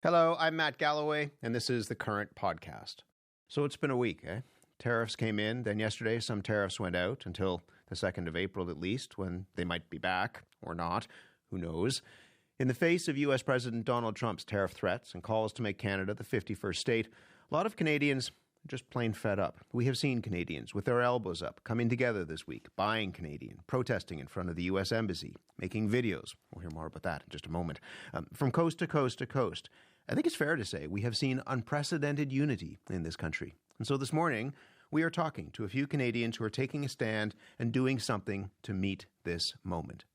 Hello, I'm Matt Galloway, and this is The Current Podcast. So it's been a week, eh? Tariffs came in, then yesterday some tariffs went out until the 2nd of April at least, when they might be back, or not, who knows. In the face of U.S. President Donald Trump's tariff threats and calls to make Canada the 51st state, a lot of Canadians are just plain fed up. We have seen Canadians with their elbows up, coming together this week, buying Canadian, protesting in front of the U.S. Embassy, making videos. We'll hear more about that in just a moment. From coast to coast to coast, I think it's fair to say we have seen unprecedented unity in this country. And so this morning, we are talking to a few Canadians who are taking a stand and doing something to meet this moment.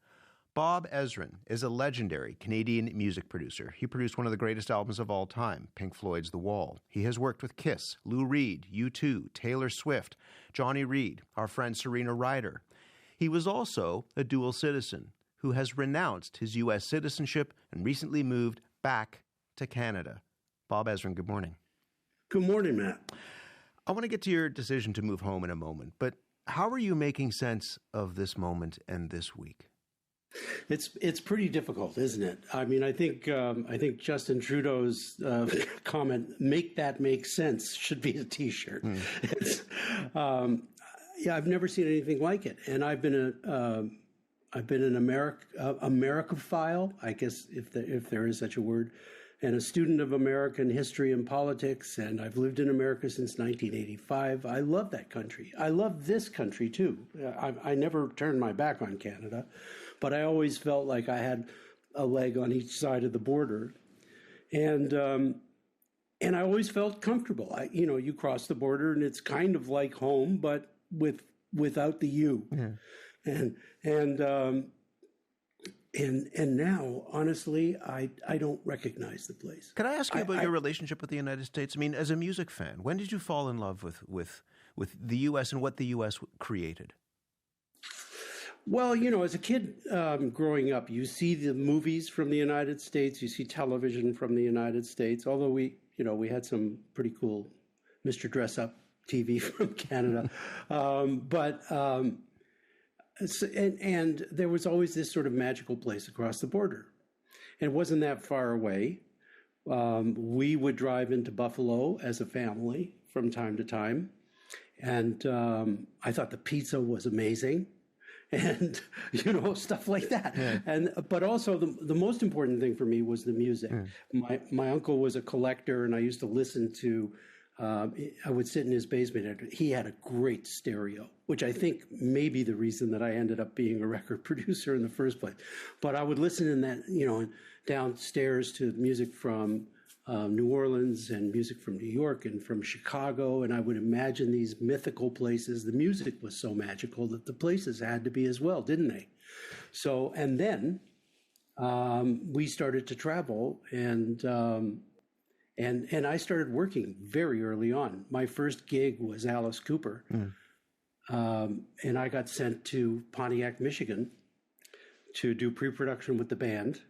Bob Ezrin is a legendary Canadian music producer. He produced one of the greatest albums of all time, Pink Floyd's The Wall. He has worked with Kiss, Lou Reed, U2, Taylor Swift, Johnny Reid, our friend Serena Ryder. He was also a dual citizen who has renounced his U.S. citizenship and recently moved back to Canada. Bob Ezrin, good morning. Good morning, Matt. I want to get to your decision to move home in a moment, but how are you making sense of this moment and this week? It's pretty difficult, isn't it? I mean, I think Justin Trudeau's comment, "Make that make sense," should be a T-shirt. I've never seen anything like it, and I've been an Americophile, I guess, if there is such a word, and a student of American history and politics, and I've lived in America since 1985. I love that country. I love this country, too. I never turned my back on Canada, but I always felt like I had a leg on each side of the border. And I always felt comfortable. You cross the border, and it's kind of like home, but without the you. Yeah. And now, honestly, I don't recognize the place. Can I ask you about your relationship with the United States? I mean, as a music fan, when did you fall in love with the U.S. and what the U.S. created? Well, as a kid growing up, you see the movies from the United States, you see television from the United States, although we had some pretty cool Mr. Dress-Up TV from Canada. And there was always this sort of magical place across the border. And it wasn't that far away. We would drive into Buffalo as a family from time to time. And I thought the pizza was amazing. And, stuff like that. Yeah. But also the most important thing for me was the music. My uncle was a collector, and I used to listen to I would sit in his basement. He had a great stereo, which I think may be the reason that I ended up being a record producer in the first place. But I would listen in that, downstairs to music from New Orleans and music from New York and from Chicago. And I would imagine these mythical places. The music was so magical that the places had to be as well, didn't they? So, and then we started to travel and I started working very early on. My first gig was Alice Cooper. And I got sent to Pontiac, Michigan to do pre-production with the band,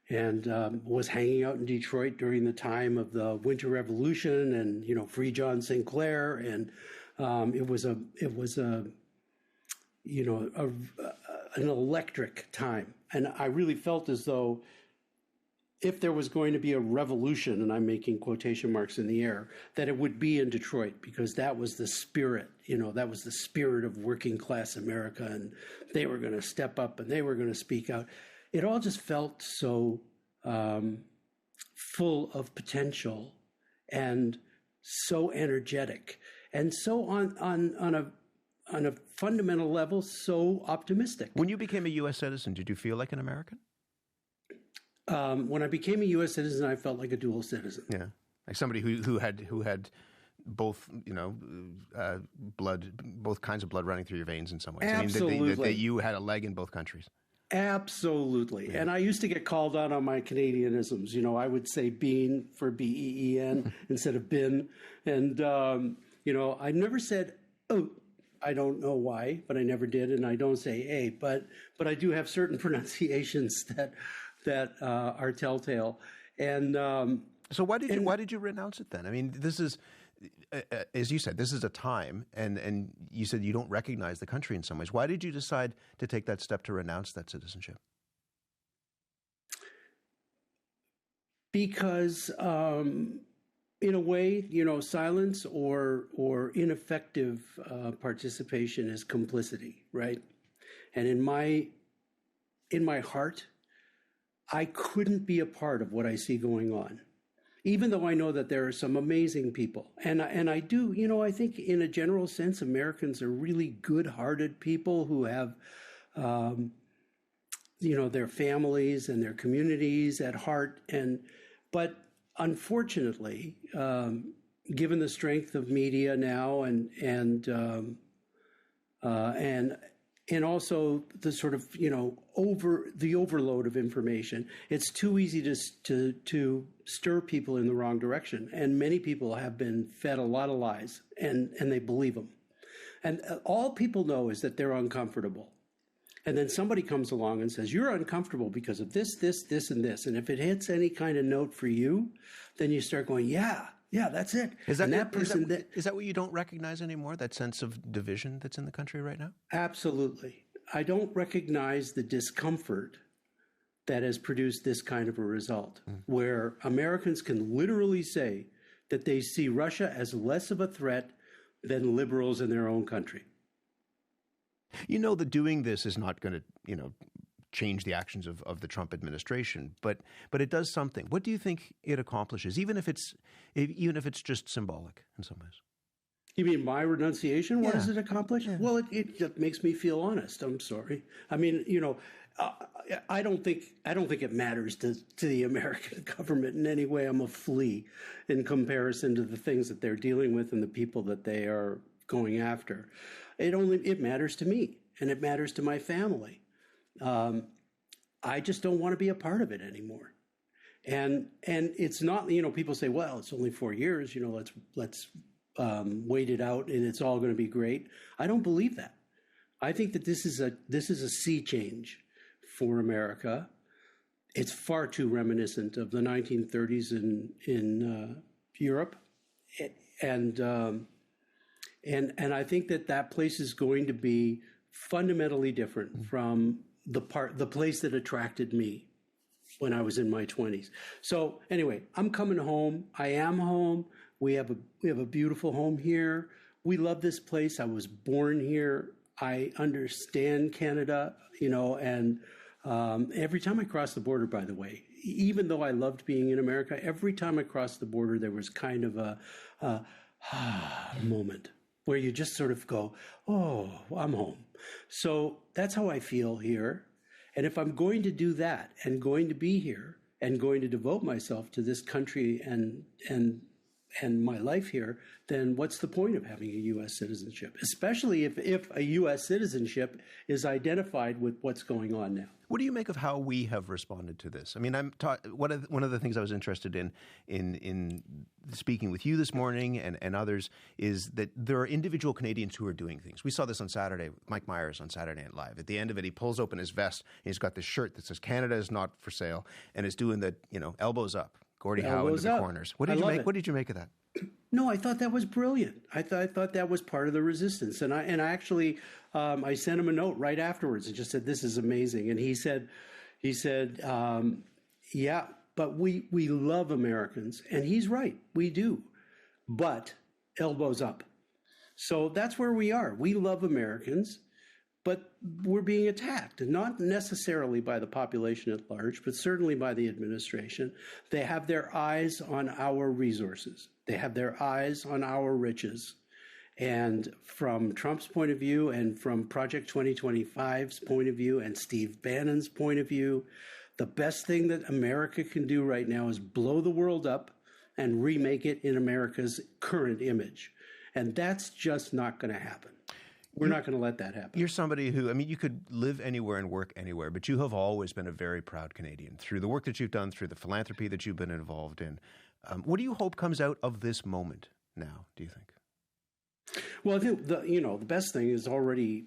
and was hanging out in Detroit during the time of the Winter Revolution and, Free John Sinclair. And it was an electric time. And I really felt as though if there was going to be a revolution, and I'm making quotation marks in the air, that it would be in Detroit, because that was the spirit, that was the spirit of working class America, and they were going to step up and they were going to speak out. It all just felt so full of potential and so energetic and so on a fundamental level, so optimistic. When you became a U.S. citizen, did you feel like an American? When I became a U.S. citizen, I felt like a dual citizen. Yeah, like somebody who had both, blood, both kinds of blood running through your veins in some ways. Absolutely. I mean, that you had a leg in both countries. Absolutely. Yeah. And I used to get called out on my Canadianisms. I would say bean for B-E-E-N instead of bin. And, I never said, oh, I don't know why, but I never did. And I don't say A, but I do have certain pronunciations that are telltale. And so why did you renounce it then? I mean, this is, as you said, this is a time, and you said you don't recognize the country in some ways. Why did you decide to take that step to renounce that citizenship? Because in a way, silence or ineffective participation is complicity, right? And in my heart, I couldn't be a part of what I see going on, even though I know that there are some amazing people. And I do, I think in a general sense, Americans are really good-hearted people who have, their families and their communities at heart. But unfortunately, given the strength of media now and also the sort of the overload of information, it's too easy to stir people in the wrong direction. And many people have been fed a lot of lies, and they believe them. And all people know is that they're uncomfortable. And then somebody comes along and says, you're uncomfortable because of this, this, this, and this. And if it hits any kind of note for you, then you start going, yeah, that's it. Is that what you don't recognize anymore, that sense of division that's in the country right now? Absolutely. I don't recognize the discomfort that has produced this kind of a result, where Americans can literally say that they see Russia as less of a threat than liberals in their own country. That doing this is not going to, change the actions of the Trump administration, but it does something. What do you think it accomplishes, even if it's just symbolic in some ways? You mean my renunciation? What does it accomplish? Yeah. Well, it makes me feel honest. I'm sorry. I mean, I don't think it matters to the American government in any way. I'm a flea in comparison to the things that they're dealing with and the people that they are going after. It matters to me, and it matters to my family. I just don't want to be a part of it anymore. And it's not, people say, well, it's only 4 years, let's wait it out and it's all going to be great. I don't believe that. I think that this is a sea change for America. It's far too reminiscent of the 1930s in Europe. And I think that place is going to be fundamentally different from the place that attracted me when I was in my 20s. So anyway, I'm coming home. I am home. We have a beautiful home here. We love this place. I was born here. I understand Canada, and every time I crossed the border, by the way, even though I loved being in America, every time I crossed the border, there was kind of a moment where you just sort of go, oh, I'm home. So that's how I feel here. And if I'm going to do that and going to be here and going to devote myself to this country and my life here, then what's the point of having a U.S. citizenship, especially if a U.S. citizenship is identified with what's going on now? What do you make of how we have responded to this? I mean, one of the things I was interested in speaking with you this morning and others is that there are individual Canadians who are doing things. We saw this on Saturday, Mike Myers on Saturday Night Live. At the end of it, he pulls open his vest and he's got this shirt that says Canada is not for sale and is doing the, elbows up, Gordie Howe into the corners. What did you make of that? No, I thought that was brilliant. I thought that was part of the resistance. And I actually, I sent him a note right afterwards and just said, this is amazing. And he said, yeah, but we love Americans. And he's right. We do. But elbows up. So that's where we are. We love Americans, but we're being attacked, not necessarily by the population at large, but certainly by the administration. They have their eyes on our resources. They have their eyes on our riches. And from Trump's point of view and from Project 2025's point of view and Steve Bannon's point of view, the best thing that America can do right now is blow the world up and remake it in America's current image. And that's just not going to happen. We're not going to let that happen. You're somebody who, you could live anywhere and work anywhere, but you have always been a very proud Canadian through the work that you've done, through the philanthropy that you've been involved in. What do you hope comes out of this moment now, do you think? Well, I think the best thing is already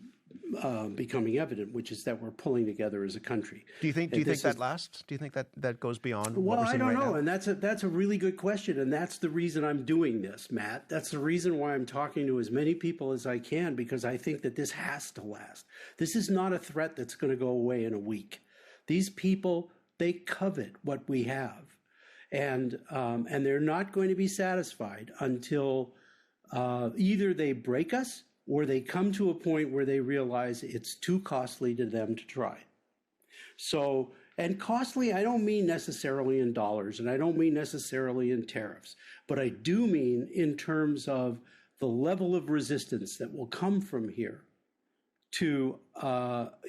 becoming evident, which is that we're pulling together as a country. Do you think that lasts? Do you think that goes beyond what we're seeing right now? Well, I don't know, and that's a really good question, and that's the reason I'm doing this, Matt. That's the reason why I'm talking to as many people as I can, because I think that this has to last. This is not a threat that's going to go away in a week. These people, they covet what we have. And they're not going to be satisfied until either they break us or they come to a point where they realize it's too costly to them to try. So, and costly, I don't mean necessarily in dollars, and I don't mean necessarily in tariffs, but I do mean in terms of the level of resistance that will come from here to,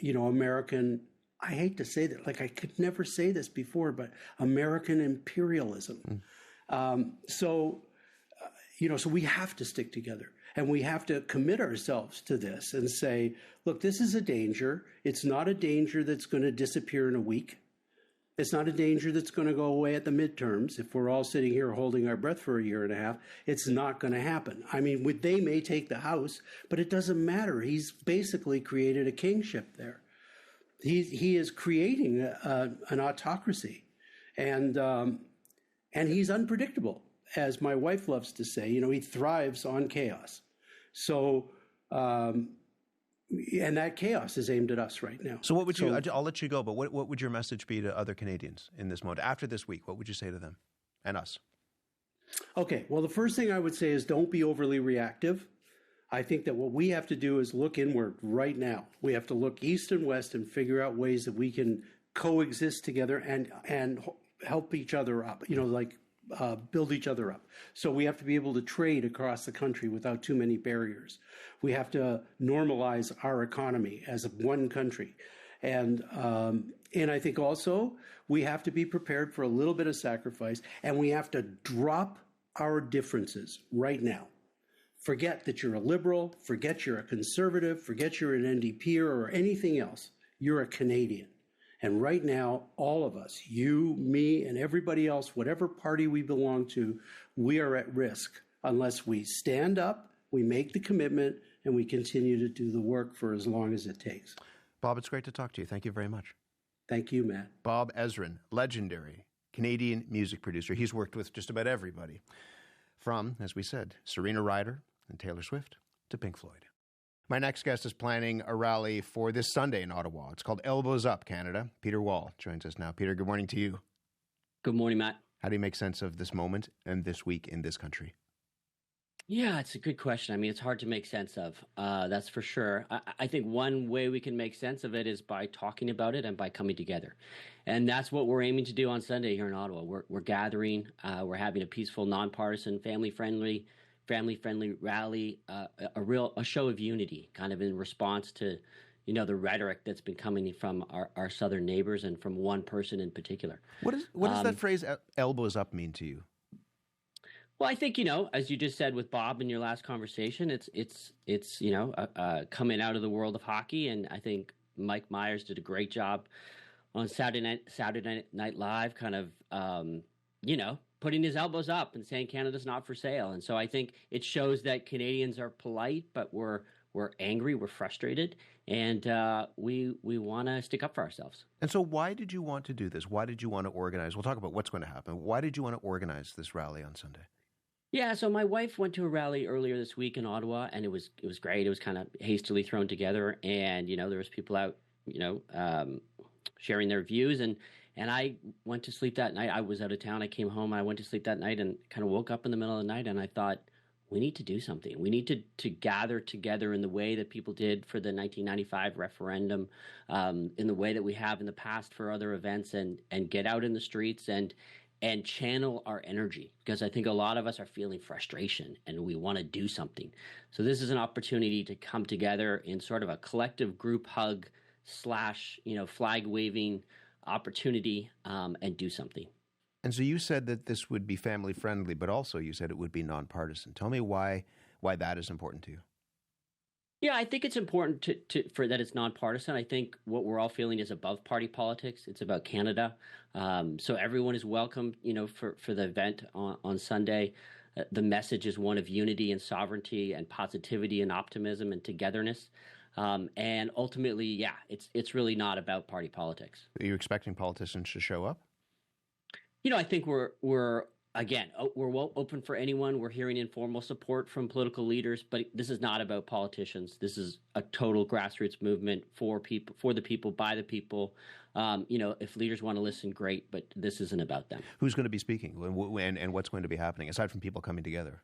American, I hate to say that, like I could never say this before, but American imperialism. So we have to stick together. And we have to commit ourselves to this and say, look, this is a danger. It's not a danger that's going to disappear in a week. It's not a danger that's going to go away at the midterms. If we're all sitting here holding our breath for a year and a half, it's not going to happen. I mean, they may take the House, but it doesn't matter. He's basically created a kingship there. He is creating an autocracy, and he's unpredictable. As my wife loves to say, he thrives on chaos. So, and that chaos is aimed at us right now. So what would you, I'll let you go, but what would your message be to other Canadians in this mode? After this week, what would you say to them and us? Okay, well, the first thing I would say is don't be overly reactive. I think that what we have to do is look inward right now. We have to look east and west and figure out ways that we can coexist together and help each other up, build each other up. So we have to be able to trade across the country without too many barriers. We have to normalize our economy as one country. And I think also we have to be prepared for a little bit of sacrifice, and we have to drop our differences right now. Forget that you're a liberal, forget you're a conservative, forget you're an NDPer or anything else. You're a Canadian. And right now, all of us, you, me, and everybody else, whatever party we belong to, we are at risk unless we stand up, we make the commitment, and we continue to do the work for as long as it takes. Bob, it's great to talk to you. Thank you very much. Thank you, Matt. Bob Ezrin, legendary Canadian music producer. He's worked with just about everybody, from, as we said, Serena Ryder and Taylor Swift to Pink Floyd. My next guest is planning a rally for this Sunday in Ottawa. It's called Elbows Up Canada. Peter Wall joins us now. Peter, good morning to you. Good morning, Matt. How do you make sense of this moment and this week in this country? Yeah, it's a good question. I mean, it's hard to make sense of, that's for sure. I think one way we can make sense of it is by talking about it and by coming together. And that's what we're aiming to do on Sunday here in Ottawa. We're gathering, we're having a peaceful, nonpartisan, family-friendly rally, a show of unity, kind of in response to, the rhetoric that's been coming from our southern neighbors and from one person in particular. What does that phrase "elbows up" mean to you? Well, I think, as you just said with Bob in your last conversation, it's coming out of the world of hockey, and I think Mike Myers did a great job on Saturday Night Live, kind of putting his elbows up and saying Canada's not for sale. And so I think it shows that Canadians are polite, but we're angry, we're frustrated, and we want to stick up for ourselves. And so why did you want to do this? Why did you want to organize? We'll talk about what's going to happen. Why did you want to organize this rally on Sunday? Yeah, so my wife went to a rally earlier this week in Ottawa, and it was great. It was kind of hastily thrown together, and there was people out, sharing their views, and I went to sleep that night. I was out of town. I came home. I went to sleep that night and kind of woke up in the middle of the night, and I thought, we need to do something. We need to gather together in the way that people did for the 1995 referendum, in the way that we have in the past for other events, and get out in the streets and channel our energy, because I think a lot of us are feeling frustration and we want to do something. So this is an opportunity to come together in sort of a collective group hug / flag waving opportunity, and do something. And so you said that this would be family friendly, but also you said it would be nonpartisan. Tell me why that is important to you. Yeah, I think it's important for that it's nonpartisan. I think what we're all feeling is above party politics. It's about Canada. So everyone is welcome, for the event on Sunday. The message is one of unity and sovereignty and positivity and optimism and togetherness. And ultimately, yeah, it's really not about party politics. Are you expecting politicians to show up? I think we're again, we're open for anyone. We're hearing informal support from political leaders, but this is not about politicians. This is a total grassroots movement for people, for the people, by the people. If leaders want to listen, great, but this isn't about them. Who's going to be speaking and what's going to be happening, aside from people coming together?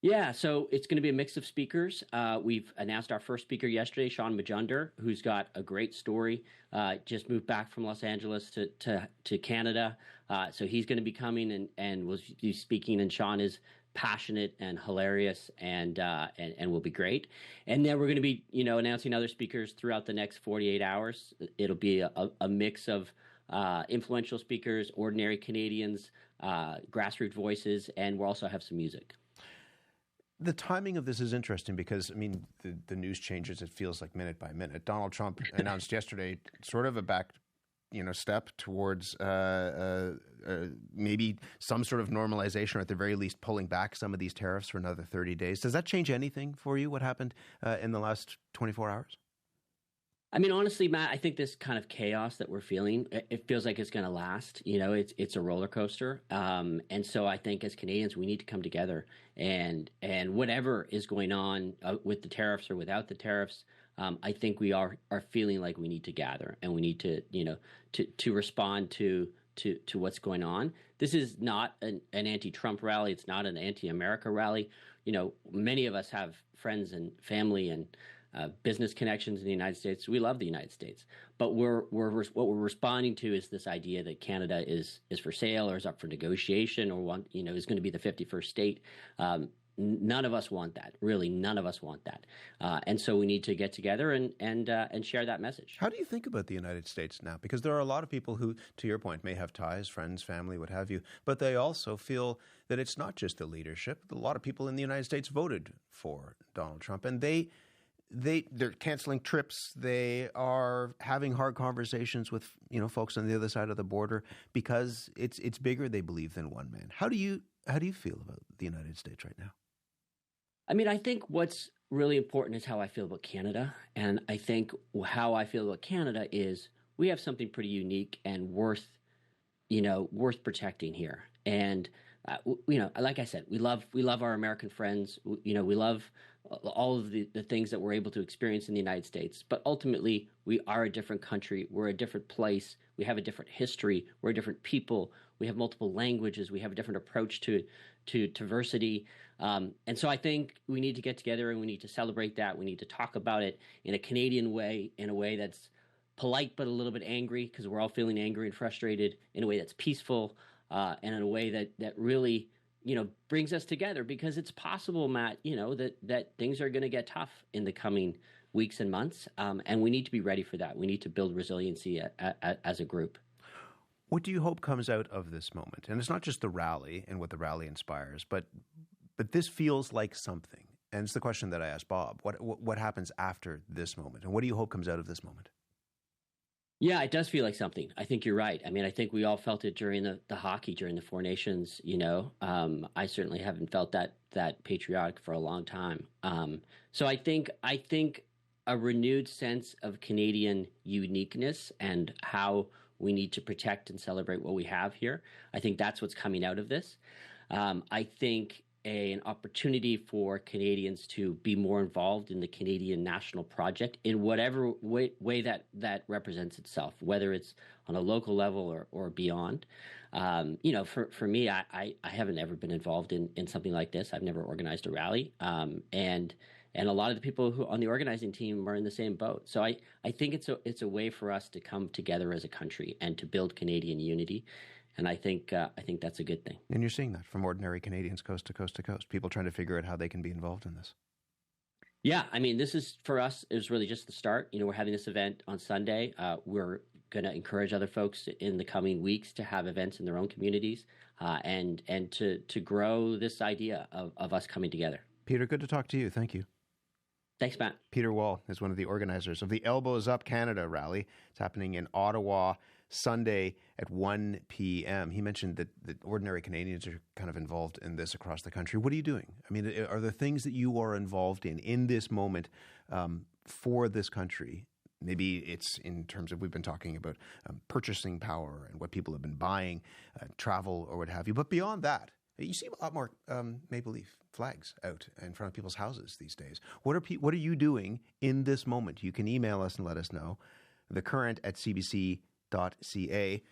Yeah, so it's going to be a mix of speakers. We've announced our first speaker yesterday, Sean Majunder, who's got a great story. Just moved back from Los Angeles to Canada. So he's going to be coming and will be speaking. And Sean is passionate and hilarious and will be great. And then we're going to be, announcing other speakers throughout the next 48 hours. It'll be a mix of influential speakers, ordinary Canadians, grassroots voices, and we'll also have some music. The timing of this is interesting because, the news changes, it feels like minute by minute. Donald Trump announced yesterday sort of a back, step towards maybe some sort of normalization, or at the very least pulling back some of these tariffs for another 30 days. Does that change anything for you, what happened in the last 24 hours? Honestly, Matt, I think this kind of chaos that we're feeling, it feels like it's going to last. It's a roller coaster. And so I think as Canadians, we need to come together and whatever is going on with the tariffs or without the tariffs, I think we are feeling like we need to gather and we need to respond to what's going on. This is not an anti-Trump rally. It's not an anti-America rally. Many of us have friends and family and business connections in the United States. We love the United States, but what we're responding to is this idea that Canada is for sale or is up for negotiation or is going to be the 51st state. None of us want that. Really, none of us want that. And so we need to get together and share that message. How do you think about the United States now? Because there are a lot of people who, to your point, may have ties, friends, family, what have you, but they also feel that it's not just the leadership. A lot of people in the United States voted for Donald Trump, and they're canceling trips. They are having hard conversations with folks on the other side of the border because it's bigger, they believe, than one man. How do you feel about the United States right now? I think what's really important is how I feel about Canada, and I think how I feel about Canada is we have something pretty unique and worth protecting here. And like I said, we love our American friends. We love all of the things that we're able to experience in the United States. But ultimately, we are a different country. We're a different place. We have a different history. We're a different people. We have multiple languages. We have a different approach to diversity. And so I think we need to get together and we need to celebrate that. We need to talk about it in a Canadian way, in a way that's polite but a little bit angry, because we're all feeling angry and frustrated, in a way that's peaceful, and in a way that really brings us together, because it's possible, Matt, that things are going to get tough in the coming weeks and months, and we need to be ready for that. We need to build resiliency as a group. What do you hope comes out of this moment? And it's not just the rally and what the rally inspires, but this feels like something. And it's the question that I asked Bob. What happens after this moment? And what do you hope comes out of this moment? Yeah, it does feel like something. I think you're right. I think we all felt it during the hockey, during the Four Nations, I certainly haven't felt that patriotic for a long time. So I think a renewed sense of Canadian uniqueness and how we need to protect and celebrate what we have here. I think that's what's coming out of this. I think an opportunity for Canadians to be more involved in the Canadian national project in whatever way that represents itself, whether it's on a local level or beyond. For me, I haven't ever been involved in something like this. I've never organized a rally. And a lot of the people who on the organizing team are in the same boat. So I think it's a way for us to come together as a country and to build Canadian unity. And I think that's a good thing. And you're seeing that from ordinary Canadians coast to coast to coast, people trying to figure out how they can be involved in this. Yeah, this is, for us, it was really just the start. We're having this event on Sunday. We're going to encourage other folks in the coming weeks to have events in their own communities and to grow this idea of us coming together. Peter, good to talk to you. Thank you. Thanks, Matt. Peter Wall is one of the organizers of the Elbows Up Canada rally. It's happening in Ottawa Sunday at 1 p.m. He mentioned that ordinary Canadians are kind of involved in this across the country. What are you doing? Are there things that you are involved in this moment for this country? Maybe it's in terms of, we've been talking about purchasing power and what people have been buying, travel or what have you. But beyond that, You see a lot more maple leaf flags out in front of people's houses these days. What are you doing in this moment? You can email us and let us know. TheCurrent at CBC.ca.